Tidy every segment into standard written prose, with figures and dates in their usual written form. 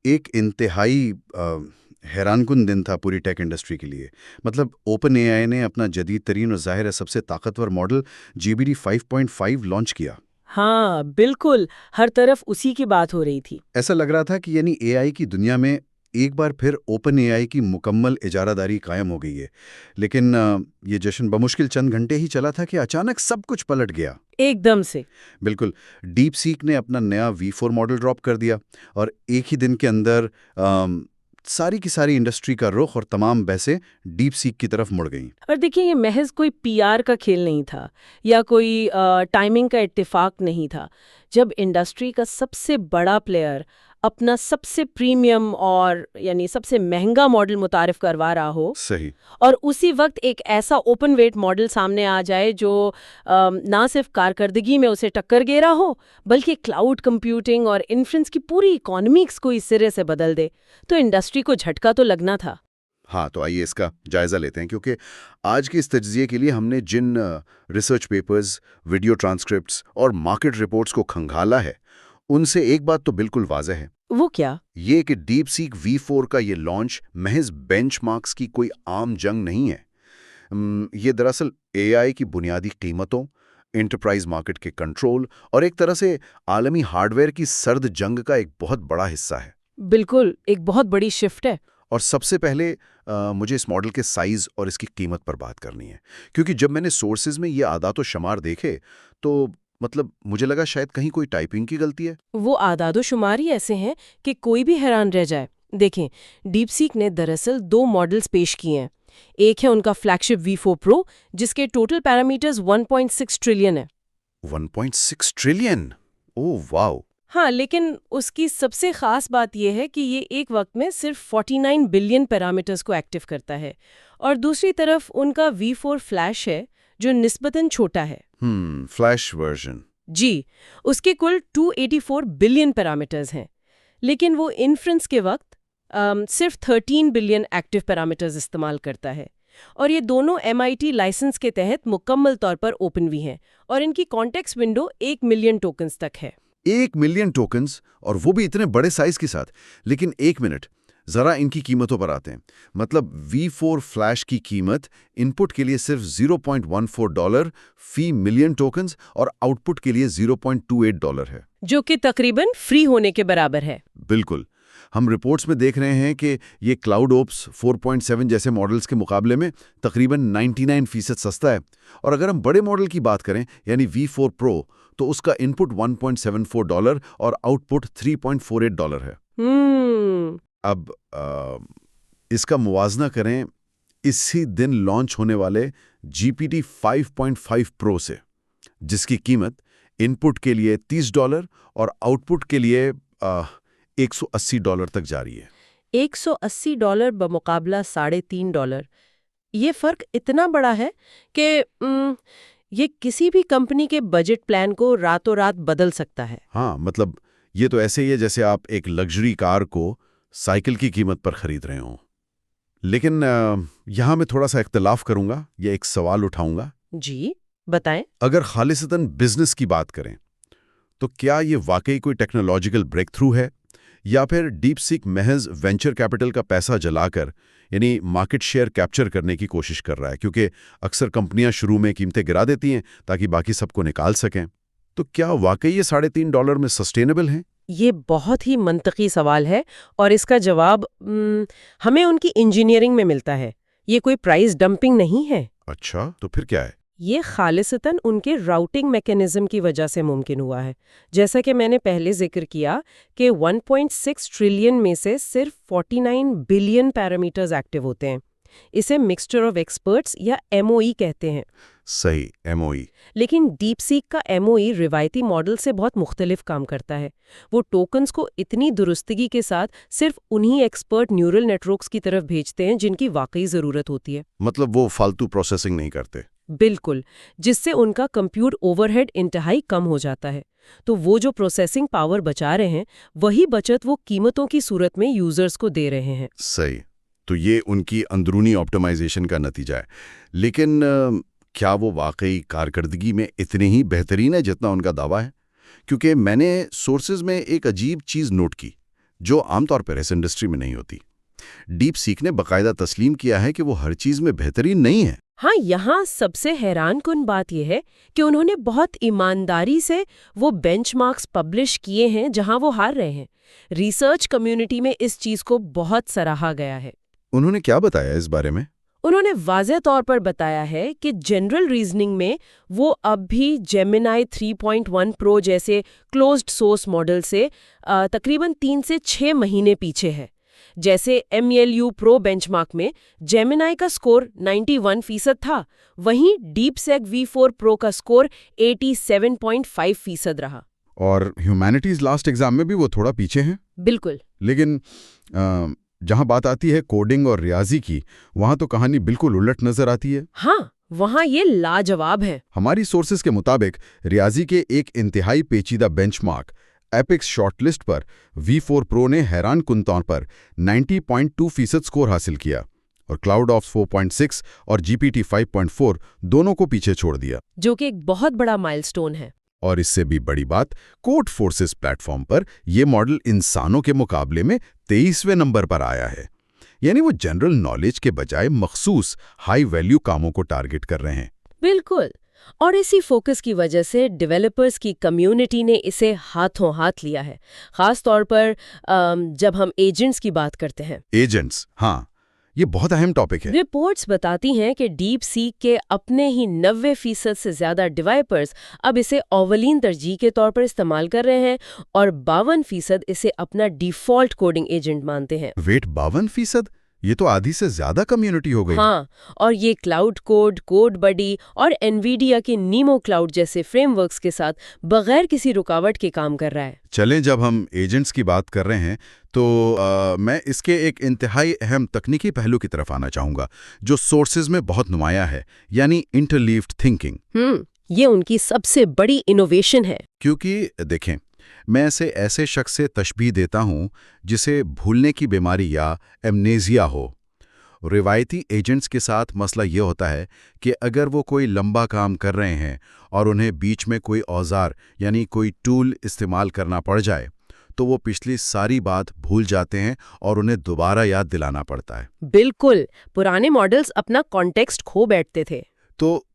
एक इंतहाई हैरानकुन दिन था पूरी टेक इंडस्ट्री के लिए। मतलब ओपन एआई ने अपना जदीद तरीन और ज़ाहिर है सबसे ताकतवर मॉडल जीबीडी 5.5 लॉन्च किया। हाँ बिल्कुल, हर तरफ उसी की बात हो रही थी। ऐसा लग रहा था कि यानी एआई की दुनिया में एक बार फिर ओपन एआई की मुकम्मल इजारादारी कायम हो गई है। लेकिन ये जश्न बमुश्किल चंद घंटे ही चला था कि अचानक सब कुछ पलट गया। एकदम से। बिल्कुल। डीप सीक ने अपना नया V4 मॉडल ड्रॉप कर दिया और एक ही दिन के अंदर सारी की सारी इंडस्ट्री का रुख और तमाम बहसें डीप सीक की तरफ मुड़ गईं। और देखिए, ये महज कोई पीआर का खेल नहीं था या कोई टाइमिंग का इत्तेफाक नहीं था। जब इंडस्ट्री का सबसे बड़ा प्लेयर अपना सबसे प्रीमियम और यानी सबसे महंगा मॉडल मुतारिफ करवा रहा हो, सही। और उसी वक्त एक ऐसा ओपन वेट मॉडल सामने आ जाए जो ना सिर्फ कारकर्दगी में उसे टक्कर दे रहा हो, बल्कि क्लाउड कंप्यूटिंग और इन्फ्रेंस की पूरी इकोनॉमिक्स को इस सिरे से बदल दे, तो इंडस्ट्री को झटका तो लगना था। हाँ, तो आइए इसका जायजा लेते हैं, क्योंकि आज के इस तज्जिए के लिए हमने जिन रिसर्च पेपर्स, वीडियो ट्रांसक्रिप्ट्स और मार्केट रिपोर्ट्स को खंगाला है, उनसे एक बात तो बिल्कुल वाज़ेह है। वो क्या? ये कि डीप सीक V4 का ये लॉन्च महज बेंचमार्क्स की कोई आम जंग नहीं है। ये दरअसल एआई की बुनियादी कीमतों, एंटरप्राइज मार्केट के कंट्रोल और एक तरह से आलमी हार्डवेयर की सर्द जंग का एक बहुत बड़ा हिस्सा है। बिल्कुल, एक बहुत बड़ी शिफ्ट है। और सबसे पहले मुझे इस मॉडल के साइज और इसकी कीमत पर बात करनी है, क्योंकि जब मैंने सोर्सेज में ये आदात शुमार देखे तो मतलब मुझे लगा शायद कहीं कोई टाइपिंग की गलती है। वो आदादो शुमार ही ऐसे हैं कि कोई भी हैरान रह जाए। देखें, डीपसीक ने दरअसल 2 मॉडल्स पेश किए हैं। एक है उनका फ्लैगशिप V4 Pro, जिसके टोटल पैरामीटर्स 1.6 ट्रिलियन है। 1.6 ट्रिलियन? Oh wow! हाँ, लेकिन उसकी सबसे खास बात यह है कि ये एक वक्त में सिर्फ 49 बिलियन पैरामीटर्स को एक्टिव करता है। और दूसरी तरफ उनका V4 फ्लैश है, जो निस्बतन छोटा है। Flash version. जी, उसके कुल 284 बिलियन पैरामीटर्स हैं, लेकिन वो इन्फ्रेंस के वक्त सिर्फ 13 बिलियन एक्टिव पैरामीटर्स इस्तेमाल करता है। और ये दोनों MIT लाइसेंस के तहत मुकम्मल तौर पर ओपन भी हैं, और इनकी कॉन्टेक्स्ट विंडो 1 मिलियन टोकन्स तक है। 1 मिलियन टोकन्स, और वो भी इतने बड़े साइज के साथ। लेकिन एक मिनट, जरा इनकी कीमतों पर आते हैं। मतलब V4 फ्लैश की कीमत इनपुट के लिए सिर्फ $0.14 फी मिलियन टोकन्स और आउटपुट के लिए $0.28 है, जो कि तकरीबन फ्री होने के बराबर है। बिल्कुल। हम रिपोर्ट्स में देख रहे हैं कि ये क्लाउड ओप्स 4.7 जैसे मॉडल्स के मुकाबले में तकरीबन 99% सस्ता है। और अगर हम बड़े मॉडल की बात करें, यानी V4 Pro, तो उसका इनपुट $1.74 और आउटपुट $3.48 है। अब इसका मुवाजना करें इसी दिन लॉन्च होने वाले GPT 5.5 Pro से, जिसकी कीमत इनपुट के लिए $30 और आउटपुट के लिए $180 तक जा रही है। $180 बमुकाबला $3.5। ये फर्क इतना बड़ा है कि ये किसी भी कंपनी के बजट प्लान को रातों रात बदल सकता है। हाँ, मतलब ये तो ऐसे ही है जैसे आप एक लग्जरी कार को साइकिल की कीमत पर खरीद रहे हो। लेकिन यहाँ मैं थोड़ा सा इख्तिलाफ करूंगा या एक सवाल उठाऊंगा। जी, बताएं। अगर खालिसतन बिजनेस की बात करें, तो क्या ये वाकई कोई टेक्नोलॉजिकल ब्रेक थ्रू है, या फिर डीप सीक महज वेंचर कैपिटल का पैसा जलाकर यानी मार्केट शेयर कैप्चर करने की कोशिश कर रहा है? क्योंकि अक्सर कंपनियां शुरू में कीमतें गिरा देती हैं ताकि बाकी सबको निकाल सकें। तो क्या वाकई ये $3.5 में सस्टेनेबल है? ये बहुत ही मंतकी सवाल है, और इसका जवाब हमें उनकी इंजीनियरिंग में मिलता है। ये कोई प्राइस डंपिंग नहीं है। अच्छा, तो फिर क्या है? ये खालिसतन उनके राउटिंग मैकेनिज्म की वजह से मुमकिन हुआ है। जैसा कि मैंने पहले जिक्र किया कि 1.6 ट्रिलियन में से सिर्फ 49 बिलियन पैरामीटर्स एक्टिव होते हैं। इसे मिक्सचर ऑफ एक्सपर्ट्स या MOE कहते हैं। सही, MOE। लेकिन डीपसीक का MOE रिवायती मॉडल से बहुत मुख्तलिफ काम करता है। वो टोकन्स को इतनी दुरुस्तगी के साथ सिर्फ उन्हीं एक्सपर्ट न्यूरल नेटवर्क्स की तरफ भेजते हैं जिनकी वाकई ज़रूरत होती है। मतलब वो फालतू प्रोसेसिंग नहीं करते? बिल्कुल, जिससे उनका कंप्यूट ओवरहेड इंतहाई कम हो जाता है। तो वो जो प्रोसेसिंग पावर बचा रहे हैं, वही बचत वो कीमतों की सूरत में यूजर्स को दे रहे हैं। सही। तो ये उनकी अंदरूनी ऑप्टिमाइजेशन का नतीजा है। लेकिन क्या वो वाकई कारकर्दगी में इतने ही बेहतरीन है जितना उनका दावा है? क्योंकि मैंने सोर्सेज में एक अजीब चीज़ नोट की। जो आमतौर पर इस इंडस्ट्री में नहीं होती। डीप सीक ने बाकायदा तस्लीम किया है कि वो हर चीज में बेहतरीन नहीं है। हाँ, यहाँ सबसे हैरानकुन बात यह है कि उन्होंने बहुत ईमानदारी से वो बेंचमार्क्स पब्लिश किए हैं जहाँ वो हार रहे हैं। रिसर्च कम्युनिटी में इस चीज को बहुत सराहा गया है। उन्होंने क्या बताया इस बारे में? उन्होंने वाज़ेह तौर पर बताया है कि जनरल रीजनिंग में वो अब भी जेमिनाई 3.1 प्रो जैसे क्लोज्ड सोर्स मॉडल से तकरीबन 3 से 6 महीने पीछे है। जैसे MELU प्रो बेंचमार्क में जेमिनाई का स्कोर 91% था, वहीं डीपसेक V4 प्रो का स्कोर 87.5% रहा। और ह्यूमैनिटीज लास्ट एग्जाम में भी वो थोड़ा पीछे हैं। बिल्कुल। लेकिन जहां बात आती है कोडिंग और रियाजी की, वहां तो कहानी बिल्कुल उलट नजर आती है। हाँ, वहाँ ये लाजवाब है। हमारी सोर्सेज के मुताबिक रियाजी के एक इंतहाई पेचीदा बेंचमार्क एपिक्स शॉर्टलिस्ट पर V4 प्रो ने हैरानकुन तौर पर 90.2% स्कोर हासिल किया और क्लाउड ऑप्स 4.6 और GPT 5.4 दोनों को पीछे छोड़ दिया, जो कि एक बहुत बड़ा माइलस्टोन है। और इससे भी बड़ी बात, कोड फोर्सेस प्लेटफॉर्म पर यह मॉडल इंसानों के मुकाबले में 23वें नंबर पर आया है। यानी वो जनरल नॉलेज के बजाय मखसूस हाई वैल्यू कामों को टारगेट कर रहे हैं। बिल्कुल। और इसी फोकस की वजह से डेवलपर्स की कम्युनिटी ने इसे हाथों हाथ लिया है, खास तौर पर जब हम एजेंट्स की बात करते हैं। एजेंट्स, हाँ, ये बहुत अहम टॉपिक है। रिपोर्ट्स बताती हैं कि डीप सीक के अपने ही 90% से ज्यादा डेवलपर्स अब इसे अव्वलीन तरजीह के तौर पर इस्तेमाल कर रहे हैं और 52% इसे अपना डिफॉल्ट कोडिंग एजेंट मानते हैं। वेट, 52%? ये तो आधी से ज्यादा कम्युनिटी हो गई। हाँ, और ये क्लाउड कोड, कोड बडी और एनवीडिया के नीमो क्लाउड जैसे फ्रेमवर्क्स के साथ बगैर किसी रुकावट के काम कर रहा है। चलें, जब हम एजेंट्स की बात कर रहे हैं तो मैं इसके एक इंतहाई अहम तकनीकी पहलू की तरफ आना चाहूंगा, जो सोर्सेज में बहुत नुमाया है, यानी इंटरलीव्ड थिंकिंग। ये उनकी सबसे बड़ी इनोवेशन है। क्योंकि देखें, मैं इसे ऐसे शख्स से तशबीह देता हूं जिसे भूलने की बीमारी या एमनेजिया हो। रिवायती एजेंट्स के साथ मसला ये होता है कि अगर वो कोई लंबा काम कर रहे हैं और उन्हें बीच में कोई औजार यानी कोई टूल इस्तेमाल करना पड़ जाए, तो वो पिछली सारी बात भूल जाते हैं और उन्हें दोबारा याद दिलाना पड़ता है। बिल्कुल, पुराने मॉडल्स अपना कॉन्टेक्स्ट खो बैठते थे। तो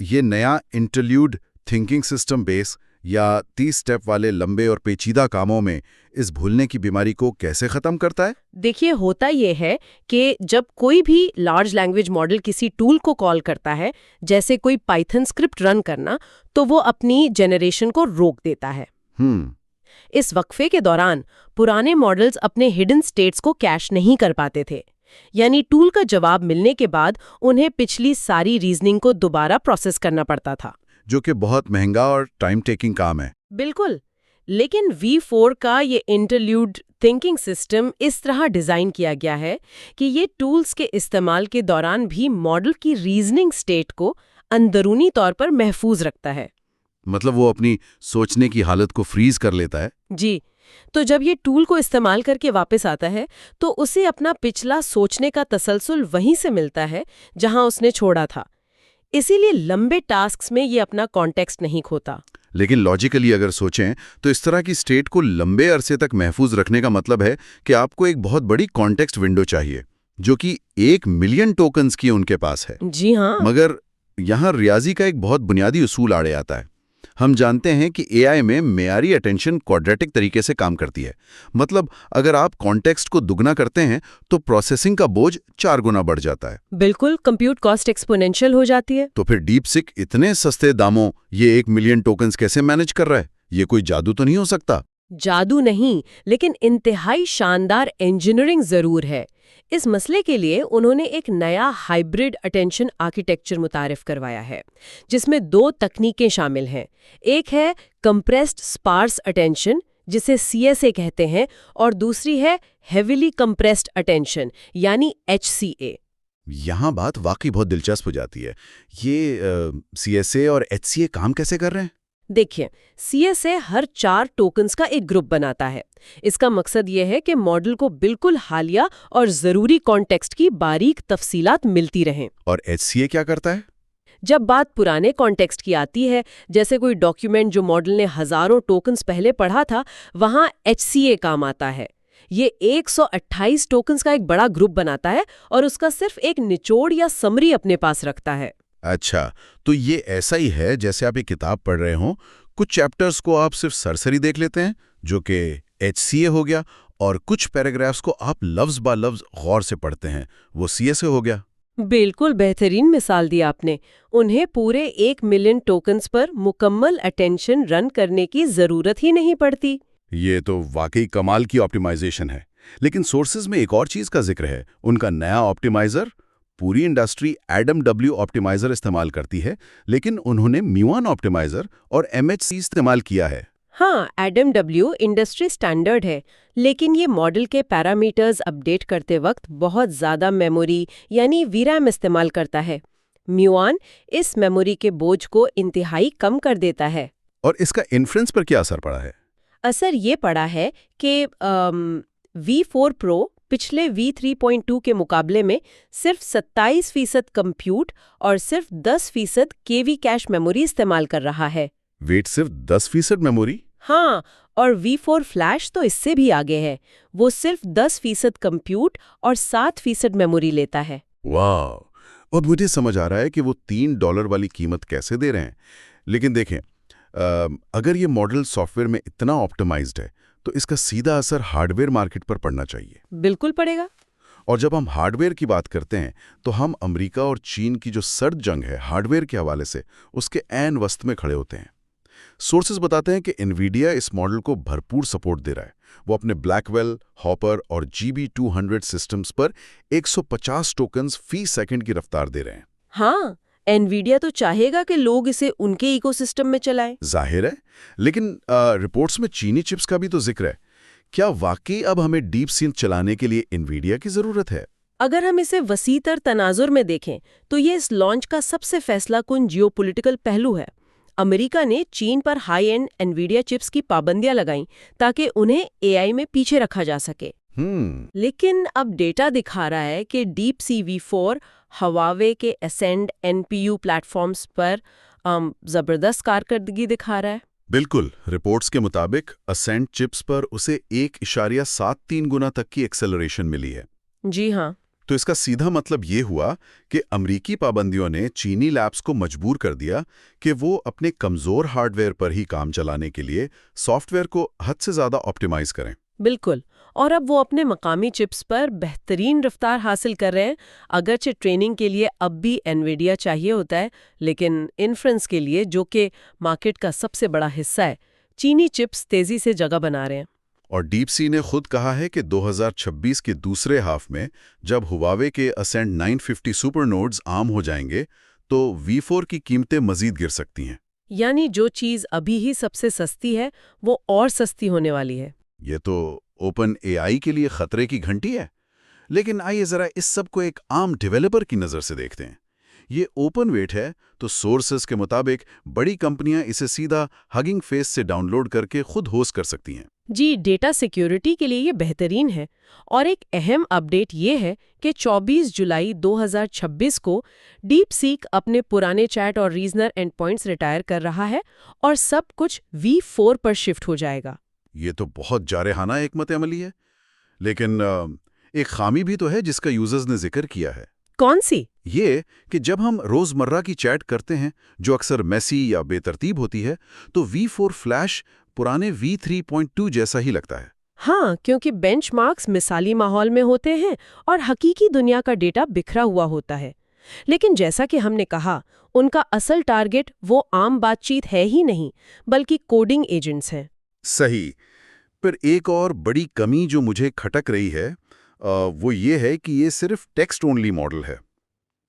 ये नया इंटरल्यूड थिंकिंग सिस्टम बेस या 30 स्टेप वाले लंबे और पेचीदा कामों में इस भूलने की बीमारी को कैसे खत्म करता है? देखिए, होता यह है कि जब कोई भी लार्ज लैंग्वेज मॉडल किसी टूल को कॉल करता है, जैसे कोई पाइथन स्क्रिप्ट रन करना, तो वो अपनी जनरेशन को रोक देता है। इस वक्फे के दौरान पुराने मॉडल्स अपने हिडन स्टेट्स को कैश नहीं कर पाते थे, यानी टूल का जवाब मिलने के बाद उन्हें पिछली सारी रीजनिंग को दोबारा प्रोसेस करना पड़ता था, जो कि बहुत महंगा और टाइम टेकिंग काम है। बिल्कुल। लेकिन V4 का ये इंटरल्यूड थिंकिंग सिस्टम इस तरह डिजाइन किया गया है कि ये टूल्स के इस्तेमाल के दौरान भी मॉडल की रीजनिंग स्टेट को अंदरूनी तौर पर महफूज रखता है। मतलब वो अपनी सोचने की हालत को फ्रीज कर लेता है। जी, तो जब ये टूल को इस्तेमाल करके वापस आता है तो उसे अपना पिछला सोचने का तसलसल वहीं से मिलता है जहां उसने छोड़ा था। इसीलिए लंबे टास्क्स में ये अपना कॉन्टेक्स्ट नहीं खोता। लेकिन लॉजिकली अगर सोचें तो इस तरह की स्टेट को लंबे अरसे तक महफूज रखने का मतलब है कि आपको एक बहुत बड़ी कॉन्टेक्स्ट विंडो चाहिए, जो कि 1 मिलियन टोकन्स की उनके पास है। जी हाँ। मगर यहाँ रियाजी का एक बहुत बुनियादी उसूल आड़े आता है। हम जानते हैं कि एआई में मेयारी अटेंशन क्वाड्रेटिक तरीके से काम करती है। मतलब अगर आप कॉन्टेक्स्ट को दुगना करते हैं तो प्रोसेसिंग का बोझ 4 गुना बढ़ जाता है। बिल्कुल, कंप्यूट कॉस्ट एक्सपोनेंशियल हो जाती है। तो फिर डीपसीक इतने सस्ते दामों ये 1 मिलियन टोकन्स कैसे मैनेज कर रहा है? ये कोई जादू तो नहीं हो सकता? जादू नहीं, लेकिन इंतहाई शानदार इंजीनियरिंग जरूर है। इस मसले के लिए उन्होंने एक नया हाइब्रिड अटेंशन आर्किटेक्चर मुतारिफ करवाया है, जिसमें 2 तकनीकें शामिल हैं। एक है कंप्रेस्ड स्पार्स अटेंशन, जिसे CSA कहते हैं, और दूसरी है हेविली कंप्रेस्ड अटेंशन यानी HCA। यहाँ बात वाकई बहुत दिलचस्प हो जाती है। ये CSA और HCA काम कैसे कर रहे हैं? देखिए, CSA हर 4 टोकन्स का एक ग्रुप बनाता है। इसका मकसद यह है कि मॉडल को बिल्कुल हालिया और जरूरी कॉन्टेक्स्ट की बारीक तफसीलात मिलती रहें। और HCA क्या करता है? जब बात पुराने कॉन्टेक्स्ट की आती है, जैसे कोई डॉक्यूमेंट जो मॉडल ने हजारों टोकन्स पहले पढ़ा था, वहां HCA काम आता है। ये 128 टोकन्स का एक बड़ा ग्रुप बनाता है और उसका सिर्फ एक निचोड़ या समरी अपने पास रखता है। अच्छा, तो ये ऐसा ही है जैसे आप एक किताब पढ़ रहे हो, कुछ चैप्टर्स को आप सिर्फ सरसरी देख लेते हैं, जो कि HCA हो गया, और कुछ पैराग्राफ्स को आप लफ्ज बा लफ्ज गौर से पढ़ते हैं, वो CSA हो गया। बिल्कुल बेहतरीन मिसाल दी आपने। उन्हें पूरे 1 मिलियन टोकन्स पर मुकम्मल अटेंशन रन करने की जरूरत ही नहीं पड़ती। ये तो वाकई कमाल की ऑप्टिमाइजेशन है। लेकिन सोर्सेज में एक और चीज का जिक्र है, उनका नया ऑप्टिमाइजर। पूरी इंडस्ट्री AdamW ऑप्टिमाइजर इस्तेमाल करती है, लेकिन उन्होंने म्यूआन ऑप्टिमाइजर और MHC इस्तेमाल किया है। हाँ, AdamW इंडस्ट्री स्टैंडर्ड है, लेकिन ये मॉडल के पैरामीटर्स अपडेट करते वक्त बहुत ज़्यादा मेमोरी यानी VRAM इस्तेमाल करता है। म्यूआन इस मेमोरी के बोझ को इंतहाई कम कर देता है। और इसका इन्फ्रेंस पर क्या असर पड़ा है? असर ये पड़ा है कि V4 Pro पिछले V3.2 के मुकाबले में सिर्फ 27% कंप्यूट और सिर्फ 10% KV कैश मेमोरी इस्तेमाल कर रहा है। वेट सिर्फ 10% मेमोरी? हाँ, और V4 फ्लैश तो इससे भी आगे है। वो सिर्फ 10% कंप्यूट और 7% मेमोरी लेता है। वाह! और मुझे समझ आ रहा है कि वो $3 वाली कीमत कैसे दे रहे हैं। लेकिन देखें, अगर ये मॉडल सॉफ्टवेयर में इतना ऑप्टिमाइज्ड है, तो इसका सीधा असर हार्डवेयर मार्केट पर पड़ना चाहिए। बिल्कुल पड़ेगा। और जब हम हार्डवेयर की बात करते हैं, तो हम अमेरिका और चीन की जो सर्द जंग है हार्डवेयर के हवाले से, उसके ऐन वस्त में खड़े होते हैं। सोर्सेज बताते हैं कि एनवीडिया इस मॉडल को भरपूर सपोर्ट दे रहा है। वो अपने ब्लैकवेल, हॉपर और GB200 सिस्टम्स पर 150 टोकन्स फी सेकंड की रफ्तार दे रहे हैं। हाँ, एनवीडिया तो चाहेगा कि लोग इसे उनके इकोसिस्टम में चलाएं। जाहिर है, लेकिन रिपोर्ट्स में चीनी चिप्स का भी तो जिक्र है। क्या वाकई अब हमें डीप सीक चलाने के लिए एनवीडिया की जरूरत है? अगर हम इसे वसीतर तनाजुर में देखें, तो ये इस लॉन्च का सबसे फैसलाकुन जियोपॉलिटिकल पहलू है। अमेरिका ने चीन पर हाई एंड एनवीडिया चिप्स की पाबंदियां लगाईं ताकि उन्हें AI में पीछे रखा जा सके। लेकिन अब डेटा दिखा रहा है कि DeepSeek V4 हवावे के Ascend NPU प्लेटफॉर्म्स पर जबरदस्त कारकर्दगी दिखा रहा है। बिल्कुल, रिपोर्ट्स के मुताबिक असेंट चिप्स पर उसे 1.73 गुना तक की एक्सेलरेशन मिली है। जी हाँ। तो इसका सीधा मतलब ये हुआ कि अमरीकी पाबंदियों ने चीनी लैब्स को मजबूर कर दिया कि वो अपने कमज़ोर हार्डवेयर पर ही काम चलाने के लिए सॉफ्टवेयर को हद से ज़्यादा ऑप्टिमाइज करें। बिल्कुल, और अब वो अपने मकामी चिप्स पर बेहतरीन रफ्तार हासिल कर रहे हैं। अगरचे ट्रेनिंग के लिए अब भी एनवीडिया चाहिए होता है, लेकिन इन्फ्रेंस के लिए, जो कि मार्केट का सबसे बड़ा हिस्सा है, चीनी चिप्स तेज़ी से जगह बना रहे हैं। और डीपसी ने खुद कहा है कि 2026 के दूसरे हाफ में जब हुवावे के असेंट 950 सुपर नोड्स आम हो जाएंगे, तो V4 की कीमतें मजीद गिर सकती हैं। यानी जो चीज़ अभी ही सबसे सस्ती है, वो और सस्ती होने वाली है। ये तो ओपन AI के लिए खतरे की घंटी है। लेकिन आइए जरा इस सब को एक आम डेवलपर की नज़र से देखते हैं। ये ओपन वेट है, तो सोर्सेस के मुताबिक बड़ी कंपनियां इसे सीधा हगिंग फेस से डाउनलोड करके खुद होस्ट कर सकती हैं। जी, डेटा सिक्योरिटी के लिए ये बेहतरीन है। और एक अहम अपडेट ये है कि 24 जुलाई 2026 को डीपसीक अपने पुराने चैट और रीजनर एंडपॉइंट्स रिटायर कर रहा है और सब कुछ V4 पर शिफ्ट हो जाएगा। ये तो बहुत जारहाना हिकमत अमली है। लेकिन एक खामी भी तो है जिसका यूजर्स ने जिक्र किया है। कौन सी? ये कि जब हम रोजमर्रा की चैट करते हैं, जो अक्सर मैसी या बेतरतीब होती है, तो V4 फ्लैश पुराने V3.2 जैसा ही लगता है। हाँ, क्योंकि बेंचमार्क्स मिसाली माहौल में होते हैं और हकीकी दुनिया का डेटा बिखरा हुआ होता है। लेकिन जैसा कि हमने कहा, उनका असल टारगेट वो आम बातचीत है ही नहीं, बल्कि कोडिंग एजेंट्स हैं। सही। पर एक और बड़ी कमी जो मुझे खटक रही है, वो ये है कि ये सिर्फ टेक्स्ट ओनली मॉडल है।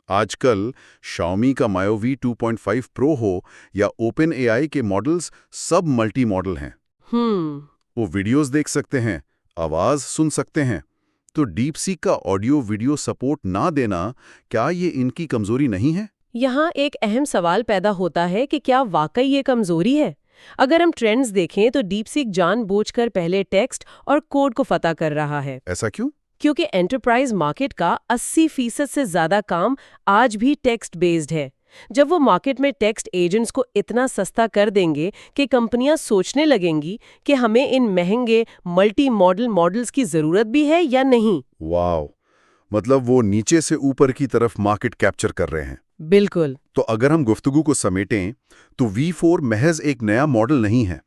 आजकल Xiaomi का MyoV 2.5 Pro हो या OpenAI के मॉडल्स, सब मल्टी मॉडल हैं। वो वीडियोस देख सकते हैं, आवाज सुन सकते हैं। तो डीपसीक का ऑडियो वीडियो सपोर्ट ना देना, क्या ये इनकी कमजोरी नहीं है? यहाँ एक अहम सवाल पैदा होता है कि क्या वाकई ये कमजोरी है? अगर हम ट्रेंड्स देखें तो डीपसीक जानबूझकर पहले टेक्स्ट और कोड को फतह कर रहा है। ऐसा क्यों? क्योंकि एंटरप्राइज मार्केट का 80% से ज्यादा काम आज भी टेक्स्ट बेस्ड है। जब वो मार्केट में टेक्स्ट एजेंट्स को इतना सस्ता कर देंगे कि कंपनियां सोचने लगेंगी कि हमें इन महंगे मल्टी मॉडल मॉडल्स की जरूरत भी है या नहीं। वाव, मतलब वो नीचे से ऊपर की तरफ मार्केट कैप्चर कर रहे हैं। बिल्कुल। तो अगर हम गुफ्तगू को समेटें तो V4 महज एक नया मॉडल नहीं है।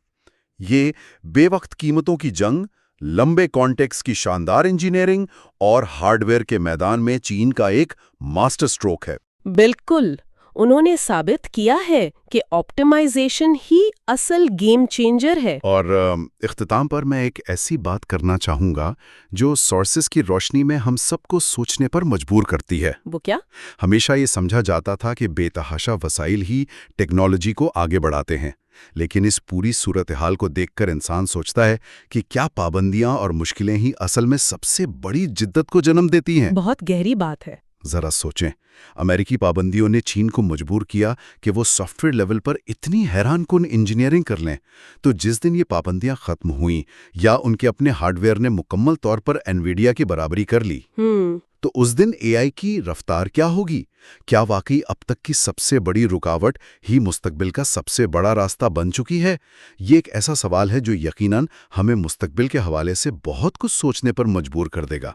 ये बेवक्त कीमतों की जंग, लंबे कॉन्टेक्स्ट की शानदार इंजीनियरिंग और हार्डवेयर के मैदान में चीन का एक मास्टर स्ट्रोक है। बिल्कुल, उन्होंने साबित किया है कि ऑप्टिमाइजेशन ही असल गेम चेंजर है। और इख्तिताम पर मैं एक ऐसी बात करना चाहूँगा जो सोर्सेस की रोशनी में हम सबको सोचने पर मजबूर करती है। वो क्या? हमेशा ये समझा जाता था कि बेतहाशा वसाइल ही टेक्नोलॉजी को आगे बढ़ाते हैं, लेकिन इस पूरी सूरत हाल को देखकर इंसान सोचता है कि क्या पाबंदियां और मुश्किलें ही असल में सबसे बड़ी जिद्दत को जन्म देती हैं? बहुत गहरी बात है। जरा सोचें, अमेरिकी पाबंदियों ने चीन को मजबूर किया कि वो सॉफ्टवेयर लेवल पर इतनी हैरानकुन इंजीनियरिंग कर लें। तो जिस दिन ये पाबंदियां खत्म हुईं या उनके अपने हार्डवेयर ने मुकम्मल तौर पर एनवीडिया की बराबरी कर ली, तो उस दिन एआई की रफ्तार क्या होगी? क्या वाकई अब तक की सबसे बड़ी रुकावट ही मुस्तकबिल का सबसे बड़ा रास्ता बन चुकी है? ये एक ऐसा सवाल है जो यकीनन हमें मुस्तकबिल के हवाले से बहुत कुछ सोचने पर मजबूर कर देगा।